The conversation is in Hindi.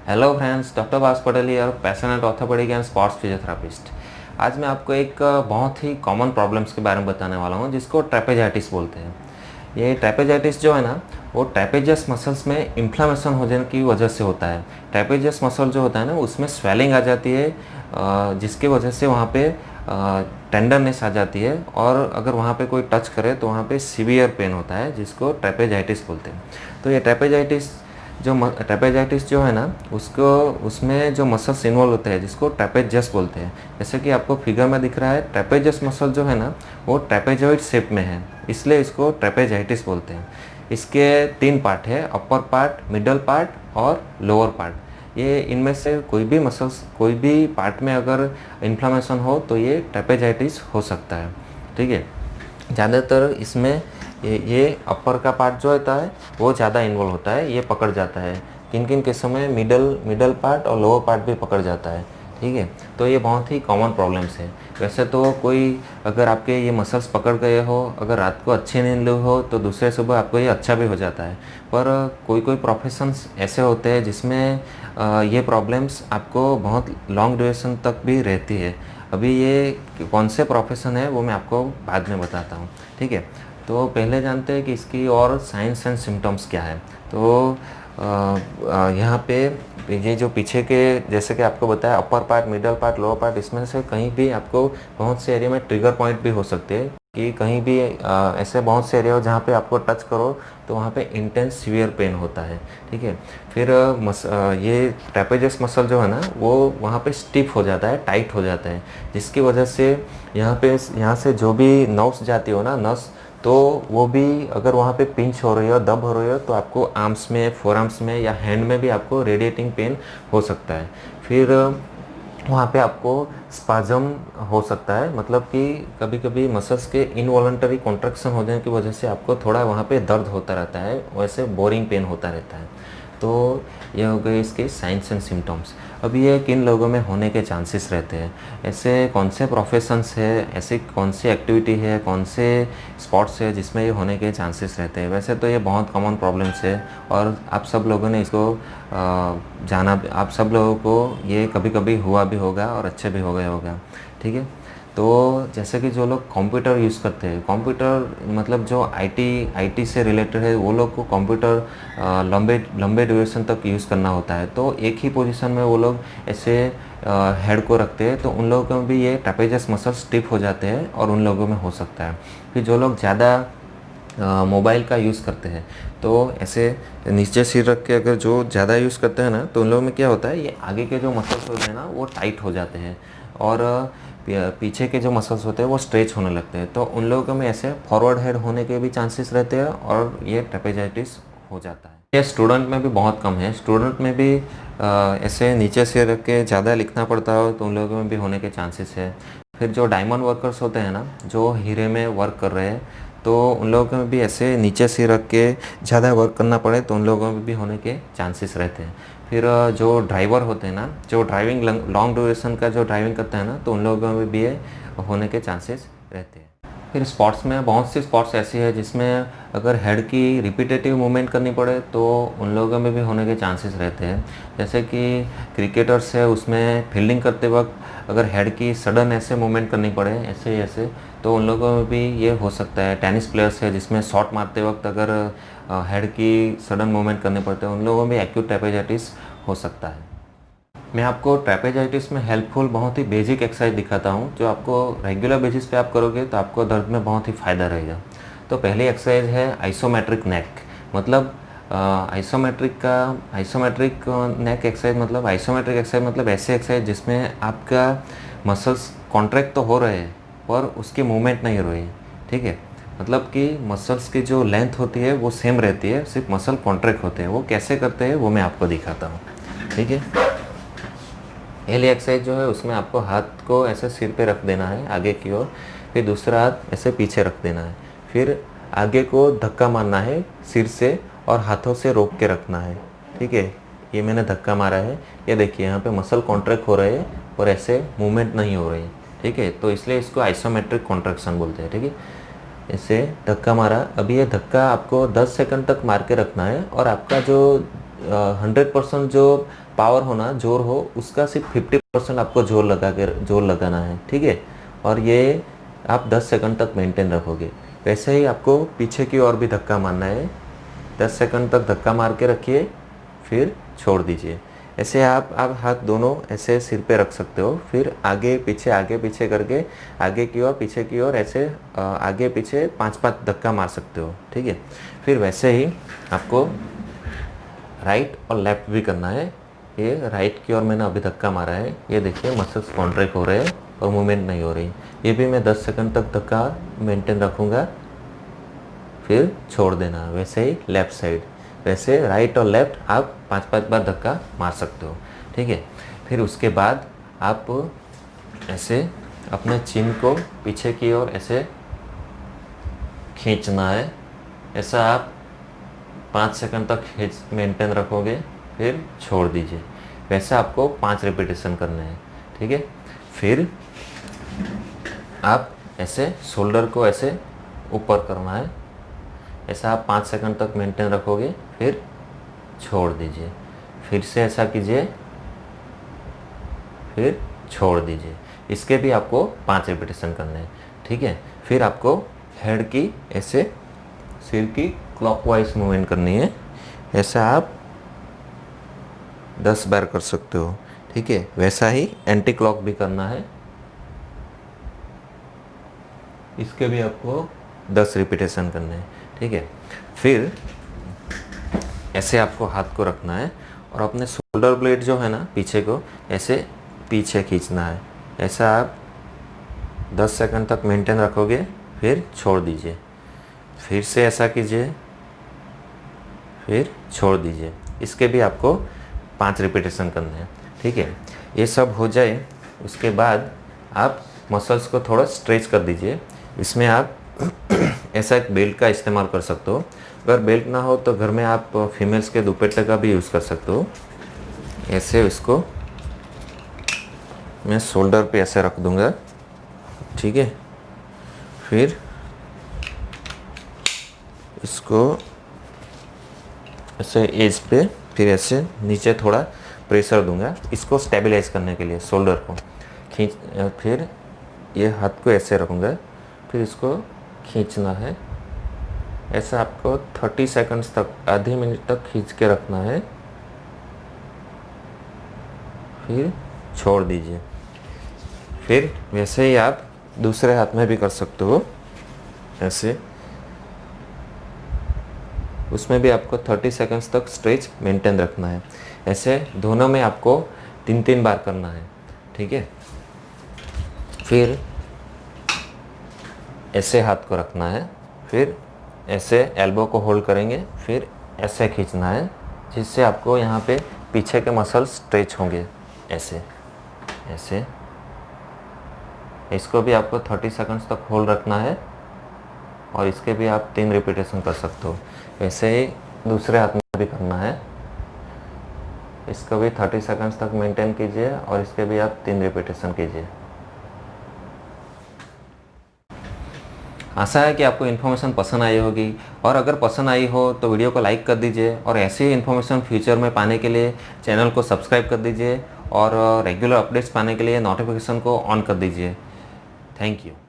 हेलो फ्रेंड्स, डॉक्टर भास पटेल और passionate orthopaedic and sports physiotherapist. आज मैं आपको एक बहुत ही कॉमन प्रॉब्लम्स के बारे में बताने वाला हूँ जिसको ट्रेपेजाइटिस बोलते हैं। ये ट्रेपेजाइटिस जो है ना, वो ट्रेपेजियस मसल्स में इन्फ्लामेशन हो जाने की वजह से होता है। ट्रेपेजियस मसल जो होता है ना, उसमें स्वेलिंग आ जाती है, जिसकी वजह से वहाँ पे टेंडरनेस आ जाती है, और अगर वहाँ पे कोई टच करे तो वहाँ पे सीवियर पेन होता है, जिसको ट्रेपेजाइटिस बोलते हैं। तो ये ट्रेपेजाइटिस जो है ना, उसको उसमें जो मसल्स इन्वॉल्व होते हैं जिसको ट्रेपेजियस बोलते हैं। जैसे कि आपको फिगर में दिख रहा है, ट्रेपेजियस मसल जो है ना, वो ट्रेपेजॉइड शेप में है, इसलिए इसको ट्रेपेजाइटिस बोलते हैं। इसके 3 पार्ट है, अपर पार्ट, मिडल पार्ट और लोअर पार्ट। ये इनमें से कोई भी मसल्स, कोई भी पार्ट में अगर इन्फ्लामेशन हो तो ये ट्रेपेजाइटिस हो सकता है। ठीक है, ज़्यादातर इसमें ये अपर का पार्ट जो होता है वो ज़्यादा इन्वॉल्व होता है, ये पकड़ जाता है। किन किन केसों में मिडल पार्ट और लोअर पार्ट भी पकड़ जाता है। ठीक है, तो ये बहुत ही कॉमन प्रॉब्लम्स है। वैसे तो कोई, अगर आपके ये मसल्स पकड़ गए हो, अगर रात को अच्छी नींद ली हो तो दूसरे सुबह आपको ये अच्छा भी हो जाता है। पर कोई कोई प्रोफेशंस ऐसे होते हैं जिसमें ये प्रॉब्लम्स आपको बहुत लॉन्ग ड्यूरेशन तक भी रहती है। अभी ये कौन से प्रोफेशन है वो मैं आपको बाद में बताता हूँ। ठीक है, तो पहले जानते हैं कि इसकी और साइंस एंड सिम्टम्स क्या है। तो यहाँ पे ये जो पीछे के, जैसे कि आपको बताया, upper part, middle part, lower part, इसमें से कहीं भी आपको बहुत से एरिया में ट्रिगर पॉइंट भी हो सकते हैं कि कहीं भी ऐसे बहुत से एरिया हो जहाँ पे आपको टच करो तो वहाँ पे इंटेंस सीवियर पेन होता है। ठीक है, फिर ये ट्रेपेजियस मसल जो है ना, वो वहाँ पे स्टिफ हो जाता है, टाइट हो जाता है, जिसकी वजह से यहाँ से जो भी नर्व्स जाती हो ना, नस, तो वो भी अगर वहाँ पे पिंच हो रही हो, दब हो रही हो, तो आपको आर्म्स में, फोर आर्म्स में या हैंड में भी आपको रेडिएटिंग पेन हो सकता है। फिर वहाँ पे आपको स्पाजम हो सकता है, मतलब कि कभी कभी मसल्स के इनवॉलंटरी कॉन्ट्रैक्शन हो जाने की वजह से आपको थोड़ा वहाँ पे दर्द होता रहता है, वैसे बोरिंग पेन होता रहता है। तो ये हो गए इसके साइंस एंड सिम्टम्स। अब ये किन लोगों में होने के चांसेस रहते हैं, ऐसे कौन से प्रोफेशंस है, ऐसी कौन सी एक्टिविटी है, कौन से स्पोर्ट्स है जिसमें ये होने के चांसेस रहते हैं। वैसे तो ये बहुत कॉमन प्रॉब्लम्स है और आप सब लोगों ने इसको जाना, आप सब लोगों को ये कभी कभी हुआ भी होगा और अच्छे भी हो गया होगा। ठीक है, तो जैसे कि जो लोग कंप्यूटर यूज़ करते हैं, कंप्यूटर मतलब जो आईटी से रिलेटेड है, वो लोग को कंप्यूटर लंबे ड्यूरेशन तक यूज़ करना होता है, तो एक ही पोजीशन में वो लोग ऐसे हेड को रखते हैं, तो उन लोगों में भी ये ट्रेपेजियस मसल स्टिफ हो जाते हैं और उन लोगों में हो सकता है। फिर जो लोग ज़्यादा मोबाइल का यूज़ करते हैं, तो ऐसे नीचे सिर रख के अगर जो ज़्यादा यूज़ करते हैं ना, तो उन लोगों में क्या होता है, ये आगे के जो मसल्स होते हैं ना, वो टाइट हो जाते हैं, और पीछे के जो मसल्स होते हैं वो स्ट्रेच होने लगते हैं। तो उन लोगों में ऐसे फॉरवर्ड हेड होने के भी चांसेस रहते हैं और ये ट्रेपेजाइटिस हो जाता है। ये स्टूडेंट में भी बहुत कम है, स्टूडेंट में भी ऐसे नीचे से रख के ज़्यादा लिखना पड़ता हो तो उन लोगों में भी होने के चांसेस है। फिर जो डायमंड वर्कर्स होते हैं ना, जो हीरे में वर्क कर रहे हैं, तो उन लोगों में भी ऐसे नीचे से रख के ज़्यादा वर्क करना पड़े तो उन लोगों में भी होने के चांसेस रहते हैं। फिर जो ड्राइवर होते हैं ना, जो ड्राइविंग लॉन्ग ड्यूरेशन का जो ड्राइविंग करता है ना, तो उन लोगों में भी ये होने के चांसेस रहते हैं। फिर स्पोर्ट्स में बहुत सी स्पोर्ट्स ऐसी है जिसमें अगर हेड की रिपीटेटिव मूवमेंट करनी पड़े तो उन लोगों में भी होने के चांसेस रहते हैं। जैसे कि क्रिकेटर्स है, उसमें फील्डिंग करते वक्त अगर हेड की सडन ऐसे मूवमेंट करनी पड़े, ऐसे ऐसे, तो उन लोगों में भी ये हो सकता है। टेनिस प्लेयर्स है जिसमें शॉट मारते वक्त अगर हेड की सडन मूवमेंट करने पड़ते हैं, उन लोगों में एक्यूट ट्रेपेजाइटिस हो सकता है। मैं आपको ट्रेपेजाइटिस में हेल्पफुल बहुत ही बेसिक एक्सरसाइज दिखाता हूँ, जो आपको रेगुलर बेसिस पे आप करोगे तो आपको दर्द में बहुत ही फ़ायदा रहेगा। तो पहली एक्सरसाइज है आइसोमेट्रिक नेक। मतलब आइसोमेट्रिक नेक एक्सरसाइज, मतलब आइसोमेट्रिक एक्सरसाइज मतलब ऐसे एक्सरसाइज जिसमें आपका मसल्स कॉन्ट्रैक्ट तो हो रहे हैं पर उसकी मूवमेंट नहीं हो रही है। ठीक है, मतलब कि मसल्स की जो लेंथ होती है वो सेम रहती है, सिर्फ मसल कॉन्ट्रैक्ट होते हैं। वो कैसे करते हैं वो मैं आपको दिखाता हूँ। ठीक है, पहली एक्सरसाइज जो है उसमें आपको हाथ को ऐसे सिर पे रख देना है आगे की ओर, फिर दूसरा हाथ ऐसे पीछे रख देना है, फिर आगे को धक्का मारना है सिर से और हाथों से रोक के रखना है। ठीक है, ये मैंने धक्का मारा है, ये देखिए यहाँ पे मसल कॉन्ट्रैक्ट हो रहे हैं और ऐसे मूवमेंट नहीं हो रही है। ठीक है, तो इसलिए इसको आइसोमेट्रिक कॉन्ट्रैक्शन बोलते हैं। ठीक है, ऐसे धक्का मारा। अभी ये धक्का आपको 10 सेकंड तक मार के रखना है और आपका जो 100% जो पावर होना, जोर हो, उसका सिर्फ 50% आपको जोर लगाना है, ठीक है। और ये आप 10 सेकंड तक मेंटेन रखोगे। वैसे ही आपको पीछे की ओर भी धक्का मारना है, 10 सेकंड तक धक्का मार के रखिए, फिर छोड़ दीजिए। ऐसे आप हाथ दोनों ऐसे सिर पे रख सकते हो, फिर आगे पीछे करके आगे की ओर पीछे की ओर ऐसे आगे पीछे 5-5 धक्का मार सकते हो, ठीक है। फिर वैसे ही आपको राइट और लेफ्ट भी करना है। ये राइट की ओर मैंने अभी धक्का मारा है, ये देखिए मसल्स कॉन्ट्रैक्ट हो रहे हैं और मूवमेंट नहीं हो रही। ये भी मैं 10 सेकंड तक धक्का मेंटेन रखूँगा, फिर छोड़ देना। वैसे ही लेफ़्ट साइड, वैसे राइट और लेफ़्ट आप 5-5 बार धक्का मार सकते हो, ठीक है। फिर उसके बाद आप ऐसे अपने चिन को पीछे की ओर ऐसे खींचना है। ऐसा आप 5 सेकंड तक मेंटेन रखोगे, फिर छोड़ दीजिए। वैसे आपको 5 रिपीटेशन करने हैं, ठीक है। फिर आप ऐसे शोल्डर को ऐसे ऊपर करना है। ऐसा आप 5 सेकंड तक मेंटेन रखोगे, फिर छोड़ दीजिए। फिर से ऐसा कीजिए, फिर छोड़ दीजिए। इसके भी आपको 5 रिपीटेशन करने हैं, ठीक है। फिर आपको हेड की ऐसे सिर की क्लॉकवाइज मूवमेंट करनी है। ऐसा आप 10 बार कर सकते हो, ठीक है। वैसा ही एंटी क्लॉक भी करना है, इसके भी आपको 10 रिपीटेशन करने हैं, ठीक है। फिर ऐसे आपको हाथ को रखना है और अपने शोल्डर ब्लेड जो है ना पीछे को ऐसे पीछे खींचना है। ऐसा आप 10 सेकंड तक मेंटेन रखोगे, फिर छोड़ दीजिए। फिर से ऐसा कीजिए, फिर छोड़ दीजिए। इसके भी आपको 5 रिपीटेशन करने हैं, ठीक है। ये सब हो जाए उसके बाद आप मसल्स को थोड़ा स्ट्रेच कर दीजिए। इसमें आप ऐसा एक बेल्ट का इस्तेमाल कर सकते हो। अगर बेल्ट ना हो तो घर में आप फीमेल्स के दुपट्टे का भी यूज़ कर सकते हो। ऐसे इसको मैं शोल्डर पे ऐसे रख दूंगा, ठीक है। फिर इसको ऐसे एज पे फिर ऐसे नीचे थोड़ा प्रेशर दूंगा, इसको स्टेबलाइज करने के लिए शोल्डर को खींच। फिर ये हाथ को ऐसे रखूँगा, फिर इसको खींचना है। ऐसा आपको 30 सेकंड्स तक, आधे मिनट तक खींच के रखना है, फिर छोड़ दीजिए। फिर वैसे ही आप दूसरे हाथ में भी कर सकते हो ऐसे। उसमें भी आपको 30 सेकंड्स तक स्ट्रेच मेंटेन रखना है। ऐसे दोनों में आपको 3-3 बार करना है, ठीक है। फिर ऐसे हाथ को रखना है, फिर ऐसे एल्बो को होल्ड करेंगे, फिर ऐसे खींचना है, जिससे आपको यहाँ पे पीछे के मसल्स स्ट्रेच होंगे। ऐसे ऐसे इसको भी आपको 30 सेकंड्स तक होल्ड रखना है और इसके भी आप 3 रिपीटेशन कर सकते हो। ऐसे ही दूसरे हाथ में भी करना है। इसको भी 30 सेकंड्स तक मेंटेन कीजिए और इसके भी आप 3 रिपीटेशन कीजिए। आशा है कि आपको इन्फॉर्मेशन पसंद आई होगी, और अगर पसंद आई हो तो वीडियो को लाइक कर दीजिए और ऐसे ही इन्फॉर्मेशन फ्यूचर में पाने के लिए चैनल को सब्सक्राइब कर दीजिए और रेगुलर अपडेट्स पाने के लिए नोटिफिकेशन को ऑन कर दीजिए। Thank you.